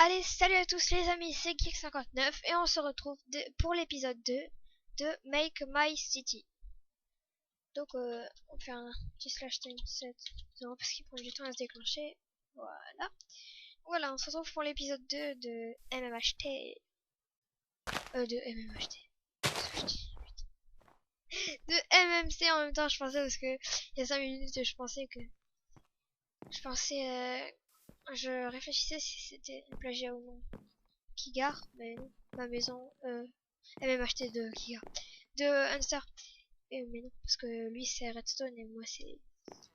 Allez, salut à tous les amis, c'est Geek59 et on se retrouve pour l'épisode 2 de Make My City. Donc on fait un petit slash time set parce qu'il prend du temps à se déclencher. Voilà, on se retrouve pour l'épisode 2 de MMHT. De MMHT. De MMC en même temps, je pensais parce que il y a 5 minutes je réfléchissais si c'était un plagiat ou non. Kigar, mais non, ma maison, elle m'a acheté de Kigar, de Hunter, mais non, parce que lui c'est Redstone et moi c'est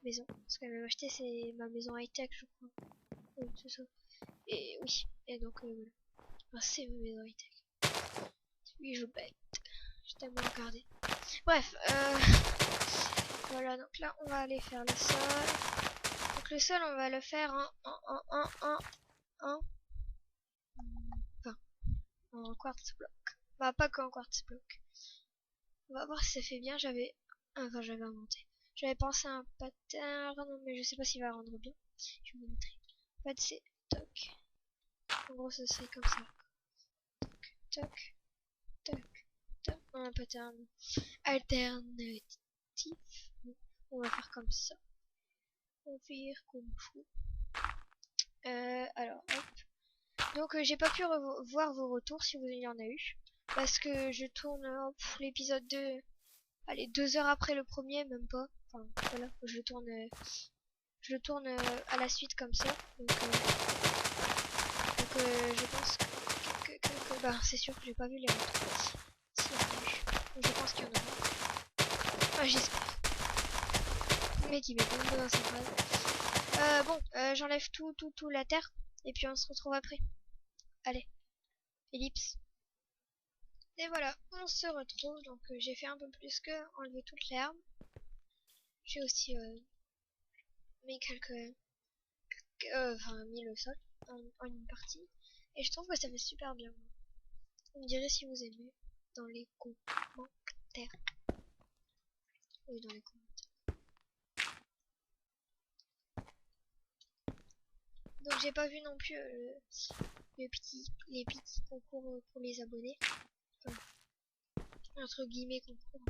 maison, parce qu'elle m'a acheté c'est ma maison high tech je crois, oui c'est ça, et oui, et donc voilà, enfin, c'est ma maison high tech, oui je bête, je tellement regardé, bref, voilà, donc là on va aller faire le sol, donc le sol on va le faire en quartz block. Bah pas qu'en quartz block. On va voir si ça fait bien. J'avais inventé. J'avais pensé à un pattern, mais je sais pas s'il va rendre bien. Je vais vous montrer. En fait c'est toc. En gros ce serait comme ça. Toc, toc, toc. Un pattern alternatif. On va faire comme ça. On va faire comme fou. Alors hop. Donc j'ai pas pu voir vos retours si vous y en a eu. Parce que je tourne l'épisode 2, allez, 2 heures après le premier, même pas. Enfin voilà, je le tourne à la suite comme ça. Donc je pense que bah, c'est sûr que j'ai pas vu les retours. Si, y en a eu. Je pense qu'il y en aura. Enfin, j'espère. Le mec il met pas de dans sa phrase. Bon, j'enlève tout la terre. Et puis on se retrouve après. Allez, ellipse. Et voilà, on se retrouve. Donc j'ai fait un peu plus que enlever toute l'herbe. J'ai aussi mis mis le sol en une partie. Et je trouve que ça fait super bien. Vous me direz si vous aimez dans les commentaires. Oui, dans les commentaires. Donc j'ai pas vu non plus les petits concours pour les abonnés. Enfin, entre guillemets concours.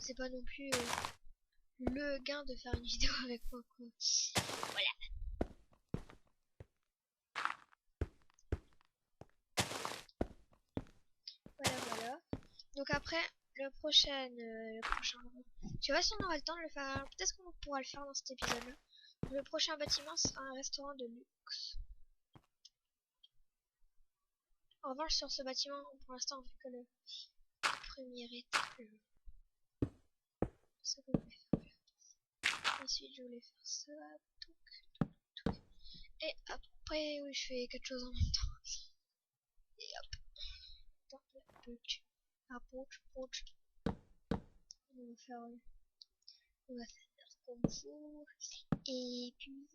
C'est pas non plus le gain de faire une vidéo avec moi quoi. Voilà. Voilà. Donc après le prochain je sais pas si on aura le temps de le faire. Peut-être qu'on pourra le faire dans cet épisode là. Le prochain bâtiment sera un restaurant de luxe. En revanche sur ce bâtiment pour l'instant on fait que le premier étage. Ça que je voulais faire. Ensuite je voulais faire ça. Et après oui je fais quelque chose en même temps. Et hop. Approach. On va faire comme ça. Et puis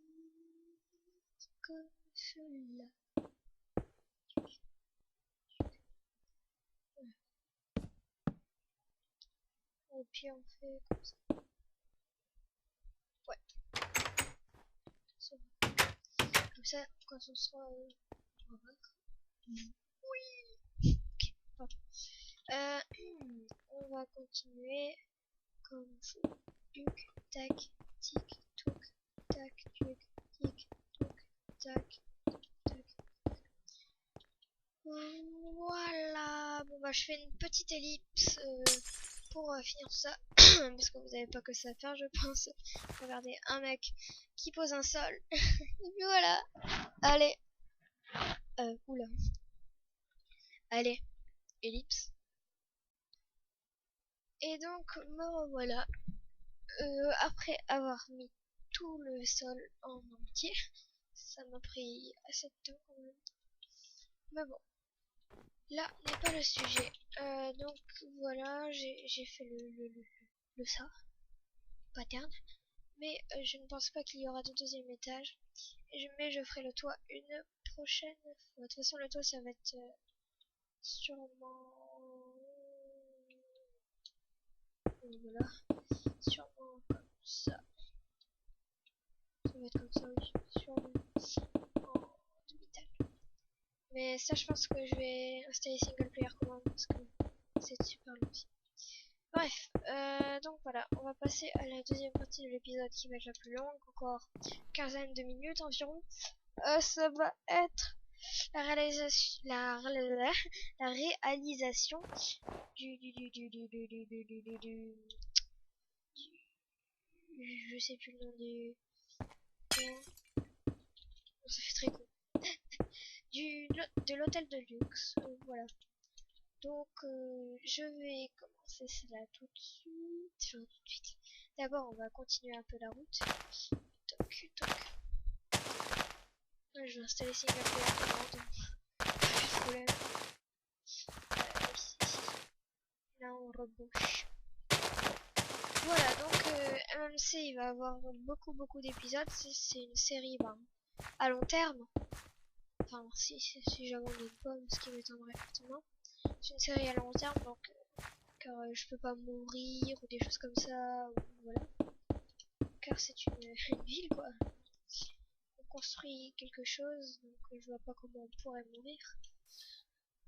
comme cela. Et puis on fait comme ça. Ouais. Comme ça, quand on sera on va vaincre. Oui. Okay. On va continuer comme ça. Tuc, tac, tic, touc, tac, tuc, tic, touc, tac, tac. Voilà. Bon bah je fais une petite ellipse pour finir tout ça. Parce que vous n'avez pas que ça à faire je pense. Regardez, un mec qui pose un sol. Et puis voilà. Allez. Oula. Allez. Ellipse. Et donc me revoilà. Après avoir mis tout le sol en entier. Ça m'a pris assez de temps quand même. Mais bon. Là n'est pas le sujet. Donc voilà, j'ai fait le ça. Pattern. Mais je ne pense pas qu'il y aura de deuxième étage. Mais je ferai le toit une prochaine fois. De toute façon le toit ça va être sûrement... Voilà. Sûrement comme ça. Ça va être comme ça oui. Sûrement en demi-étage. Mais ça, je pense que je vais installer single player command parce que c'est super long aussi. Bref, donc voilà, on va passer à la deuxième partie de l'épisode qui va être la plus longue, encore quinzaine de minutes environ. Ça va être la réalisation, la réalisation je sais plus le nom ça fait très court. De l'hôtel de luxe, voilà. Donc, je vais commencer cela tout de suite. Enfin, tout de suite. D'abord, on va continuer un peu la route. Toc, toc. Ouais, je vais installer single player command. Pas de problème. Ici. Là, on rebouche. Voilà, donc MMC, il va avoir beaucoup d'épisodes. C'est une série à long terme. Enfin, si j'abandonne pas, ce qui m'étonnerait fortement. C'est une série à long terme, donc car je peux pas mourir ou des choses comme ça, ou voilà. Car c'est une ville, quoi. On construit quelque chose, donc je vois pas comment on pourrait mourir.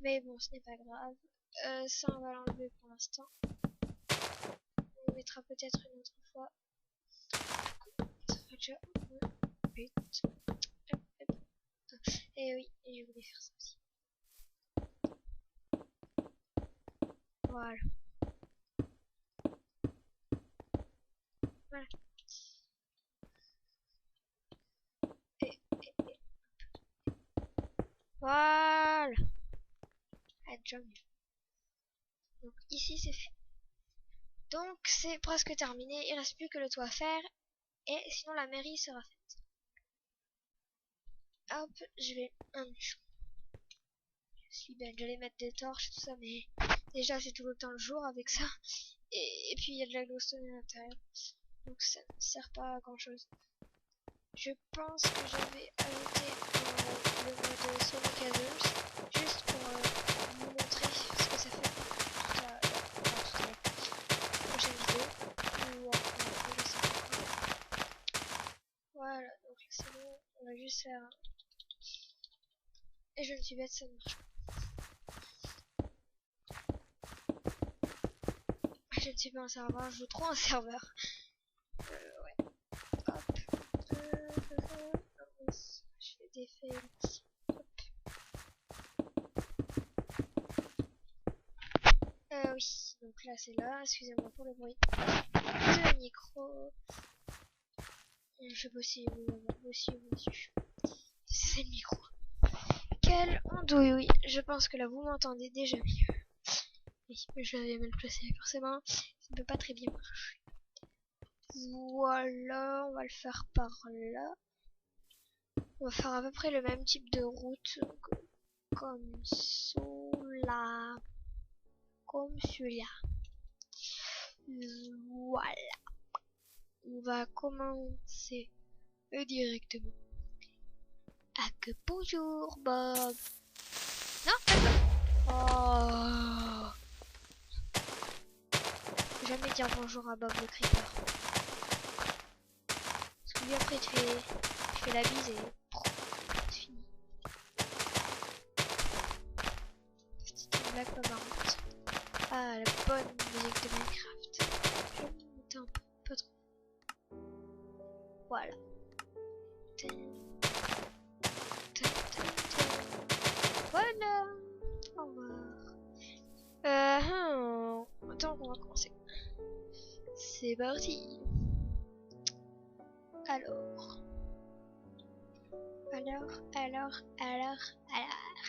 Mais bon, ce n'est pas grave. Ça, on va l'enlever pour l'instant. On le mettra peut-être une autre fois. Ça fait déjà 8. Et oui, et je voulais faire ça aussi. Voilà. Voilà. Voilà. Ah, déjà mieux. Donc ici c'est fait. Donc c'est presque terminé. Il reste plus que le toit à faire. Et sinon la mairie sera faite. Hop, je vais un bûcheron. Je suis belle. J'allais mettre des torches et tout ça, mais déjà c'est tout le temps le jour avec ça. Et puis il y a de la glowstone à l'intérieur. Donc ça ne sert pas à grand chose. Je pense que je vais ajouter le mode Solo Casers juste pour vous montrer ce que ça fait toute la prochaine vidéo. Ou je sais pas quoi. Voilà, donc là c'est bon, on va juste faire un... Et je me suis bête, ça ne marche pas. Je ne suis pas un serveur, je joue trop un serveur. Ouais. Hop. Je fais des fails. Oui, donc là c'est là, excusez-moi pour le bruit de micro. Je sais pas si vous m'avez aussi dessus. C'est le micro. Quelle andouille, oui, je pense que là vous m'entendez déjà mieux. Oui, je l'avais mal placé forcément, ça ne peut pas très bien marcher. Voilà, on va le faire par là. On va faire à peu près le même type de route comme cela. Comme celui-là. Voilà. On va commencer directement. Ah que bonjour Bob. Non, oh. Jamais dire bonjour à Bob le creeper. Parce que lui après tu fais la bise et c'est fini. Petite blague pas marrante. Ah, la bonne musique de Minecraft. Je vais monter un peu, pas trop. Voilà. Voilà. Au revoir. Attends, on va commencer. C'est parti. Alors,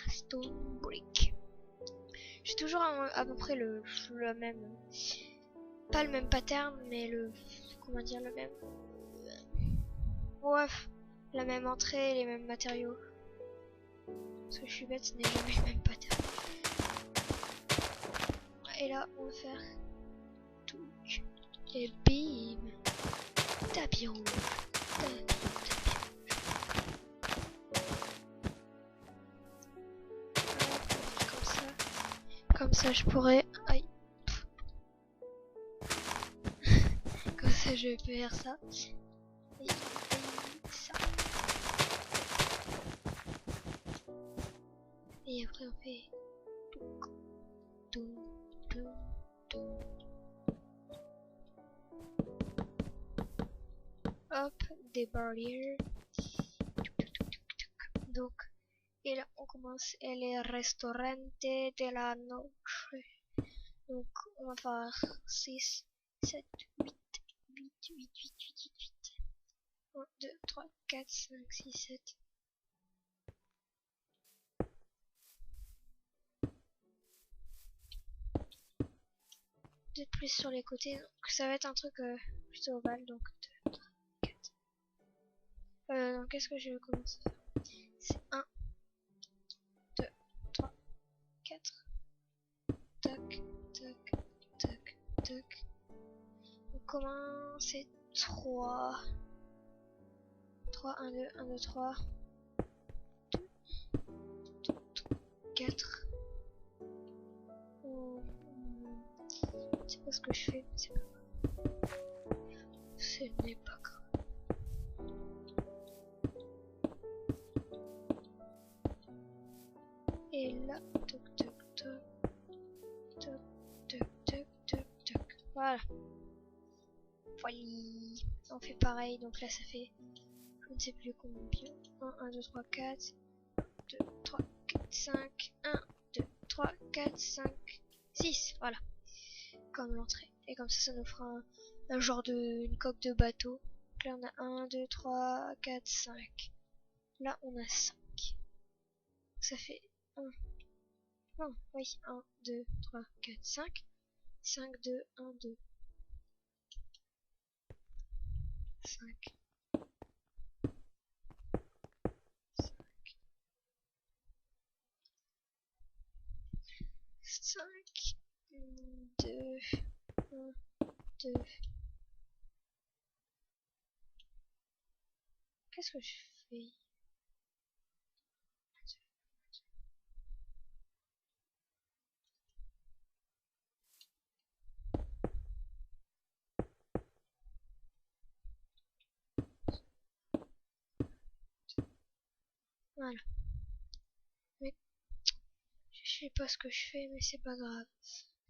Stone Brick. J'ai toujours à peu près le même, pas le même pattern, mais comment dire, le même, bref, la même entrée, les mêmes matériaux. Parce que je suis bête, ce n'est jamais le même pattern. Et là, on va faire tout et bim, tapis rouge, comme ça je pourrais, aïe. Comme ça je peux faire ça. Et ça. Et après on fait tout, tout, tout. Hop, des barrières. Donc, et là on commence le restaurante de la noche. Donc on va faire 6, 7, 8, 8, 8, 8, 8, 8, 8. 1, 2, 3, 4, 5, 6, 7. Peut-être plus sur les côtés, donc ça va être un truc plutôt ovale, donc 2, 3, 4. Donc qu'est-ce que je commence à faire? C'est 1, 2, 3, 4. Tac, tac, tac, tac. Donc comment c'est 3. 3, 1, 2, 1, 2, 3. 4. Je sais pas ce que je fais, c'est pas grave. Ce n'est pas grave. Et là, toc toc toc, toc toc toc toc toc. Voilà. Voilà. On fait pareil, donc là ça fait, je ne sais plus combien. 1, 1, 2, 3, 4. 2, 3, 4, 5. 1, 2, 3, 4, 5, 6. Voilà. Comme l'entrée. Et comme ça nous fera un genre de une coque de bateau. Donc là on a 1, 2, 3, 4, 5. Là on a 5. Ça fait 1. Non, oui, 1, 2, 3, 4, 5. 5, 2, 1, 2. 5. 5, 2, 1, 2. Qu'est-ce que je fais? Voilà. Mais je sais pas ce que je fais, mais c'est pas grave.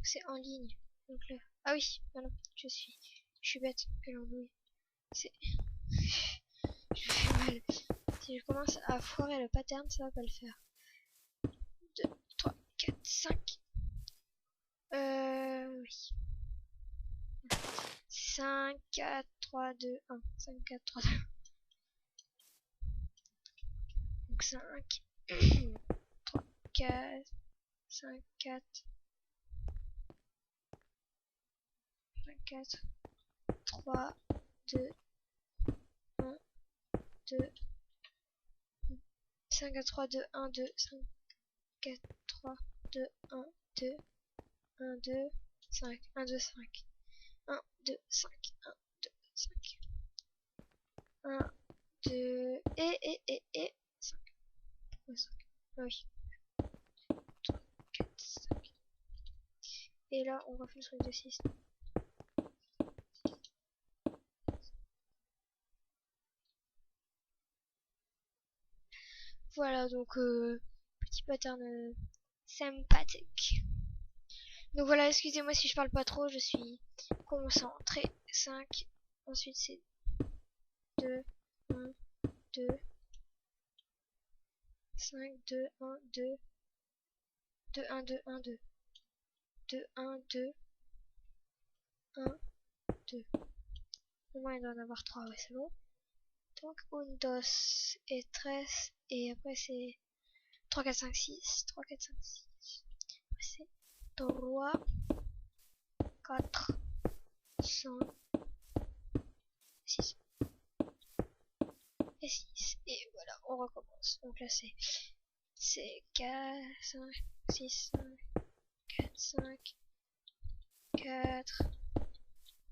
C'est en ligne. Donc là. Ah oui, voilà, je suis bête, quelle embrouille. C'est. Je fais mal. Si je commence à foirer le pattern, ça va pas le faire. 2, 3, 4, 5. Oui. 5, 4, 3, 2, 1. 5, 4, 3, 2. Donc 5, 3, 4, 5, 4, 5, 4, 3, 2, 1, 2, 5, 4, 3, 2, 1, 2, 5, 4, 3, 2, 1, 2, 1, 2, 5, 1, 2, 5. 1, 2, 5, 1, 2, 5. 1, 2, et 5. Pourquoi 5? Ah oui. 3, 4, 5. Et là, on refait le truc de 6. Voilà, donc petit pattern sympathique. Donc voilà, excusez-moi si je parle pas trop, je suis concentré. 5, ensuite c'est 2, 1, 2, 5, 2, 1, 2, 2, 1, 2, 1, 2, 2, 1, 2, 1, 2. Au moins il doit en avoir 3, ouais c'est bon. Donc 1, 2 et 13, et après c'est 3, 4, 5, 6, 3, 4, 5, 6. Après c'est 3, 4, 5, 6 et 6. Et voilà, on recommence. Donc là c'est 4, 5, 6, 5, 4, 5, 4,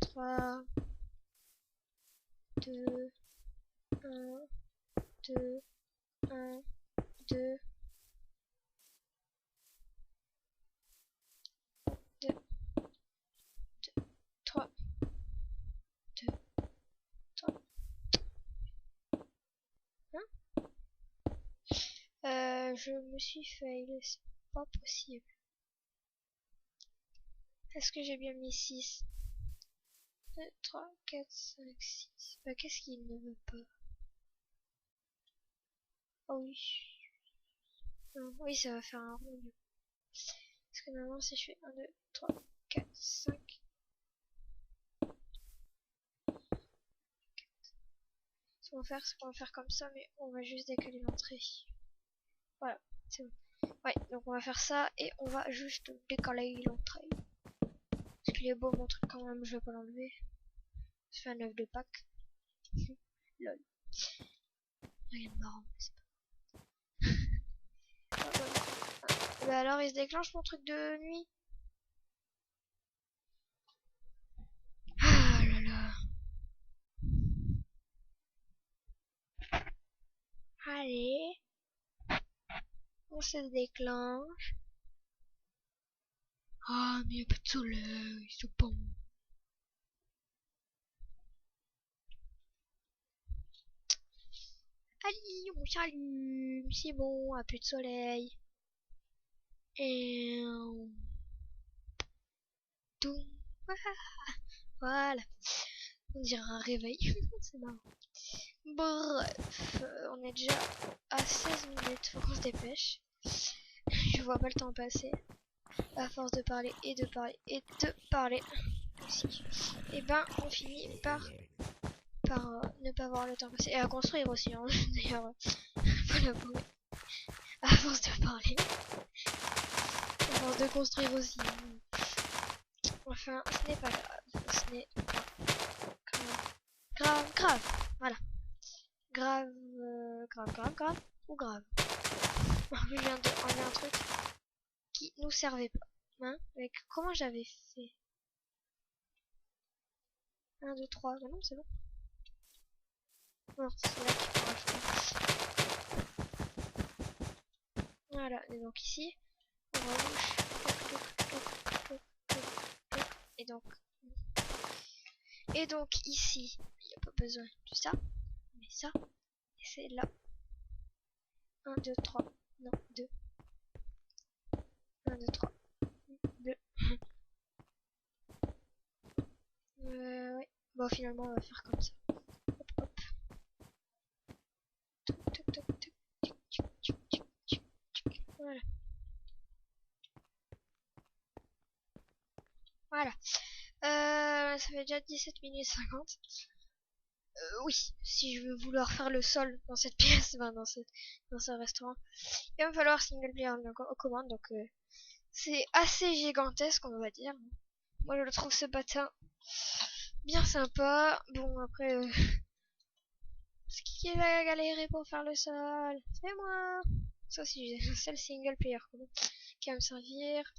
3, 2, 1, 2, 1, 2, 2, 3, 2, 3. je me suis fail, c'est pas possible. Est-ce que j'ai bien mis 6? 2, 3, 4, 5, 6. Bah, qu'est-ce qu'il ne veut pas? Oh oui. Non, oui, ça va faire un rond. Parce que normalement, si je fais 1, 2, 3, 4, 5. Ce qu'on va faire, c'est qu'on va faire comme ça, mais on va juste décaler l'entrée. Voilà, c'est bon. Ouais, donc on va faire ça et on va juste décaler l'entrée. Parce qu'il est beau mon truc quand même, je vais pas l'enlever. Je fais un œuf de Pâques. Lol. Rien de marrant, c'est pas. Bah alors il se déclenche mon truc de nuit. Ah là là. Allez. On se déclenche. Ah mais il n'y a pas de soleil, c'est bon. Allez, on s'allume, c'est bon, un peu de soleil. Et tout. Voilà. On dirait un réveil. C'est marrant. Bref, on est déjà à 16 minutes. Faut qu'on se dépêche. Je vois pas le temps passer. À force de parler et de parler et de parler. Aussi. Et ben, on finit par ne pas voir le temps passer. Et à construire aussi, hein. D'ailleurs, faut l'avouer. À force de parler. À force de construire aussi. Enfin, ce n'est pas grave. Ce n'est pas grave. Voilà. Grave, grave ou grave. Je viens de enlever un truc qui nous servait pas. Hein? Avec comment j'avais fait 1, 2, 3. Ah non, c'est bon. Non, c'est là qu'il faut rajouter. Voilà, et donc ici, on rebouche. Et donc ici, il n'y a pas besoin de ça, mais ça, et c'est là. 1, 2, 3. Non, 2. 1, 2, 3. 2. Ouais. Bon, finalement, on va faire comme ça. Hop, hop. Voilà. Voilà. Ça fait déjà 17 minutes 50. Oui, si je veux vouloir faire le sol dans cette pièce, ben dans ce restaurant, il va me falloir single player en commande, donc c'est assez gigantesque, on va dire. Moi, je trouve ce patin bien sympa. Bon, après, ce qui va galérer pour faire le sol, c'est moi. Ça, si j'ai un seul single player qui va me servir.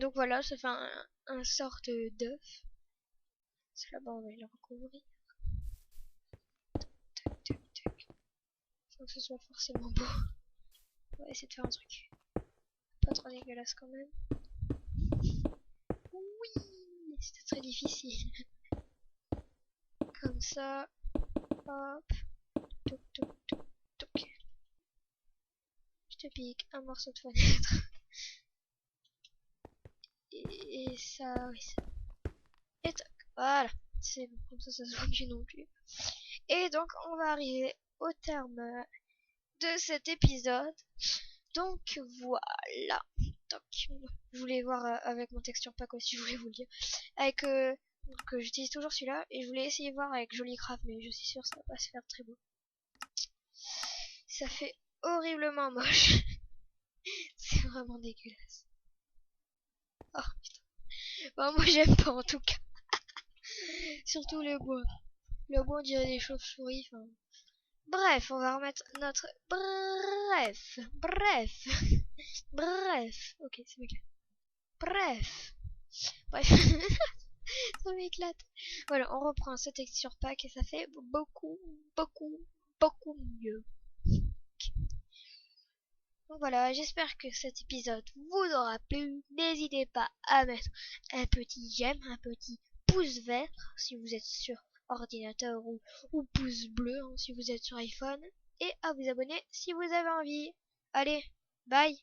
Donc voilà, ça fait un sorte d'œuf. Là-bas, on va le recouvrir. Tac, tac, tac. Sans que ce soit forcément beau. On va essayer de faire un truc pas trop dégueulasse quand même. Oui, c'était très difficile. Comme ça. Hop. Toc, toc, toc, toc. Je te pique un morceau de fenêtre. Et ça, oui, ça. Et toc. Voilà. C'est bon, comme ça se voit plus non plus. Et donc, on va arriver au terme de cet épisode. Donc, voilà. Donc, je voulais voir avec mon texture pack aussi, je voulais vous le dire. Avec, donc, j'utilise toujours celui-là. Et je voulais essayer de voir avec Jolicraft, mais je suis sûre que ça va pas se faire très beau. Ça fait horriblement moche. C'est vraiment dégueulasse. Oh putain. Bah, moi j'aime pas en tout cas. Surtout le bois. Le bois on dirait des chauves-souris. Enfin... Bref, on va remettre notre... Bref. Bref. Ok, c'est bien. Bref. Ça m'éclate. Voilà, on reprend ce texture pack et ça fait beaucoup mieux. Donc voilà, j'espère que cet épisode vous aura plu. N'hésitez pas à mettre un petit j'aime, un petit pouce vert si vous êtes sur ordinateur ou pouce bleu hein, si vous êtes sur iPhone. Et à vous abonner si vous avez envie. Allez, Bye!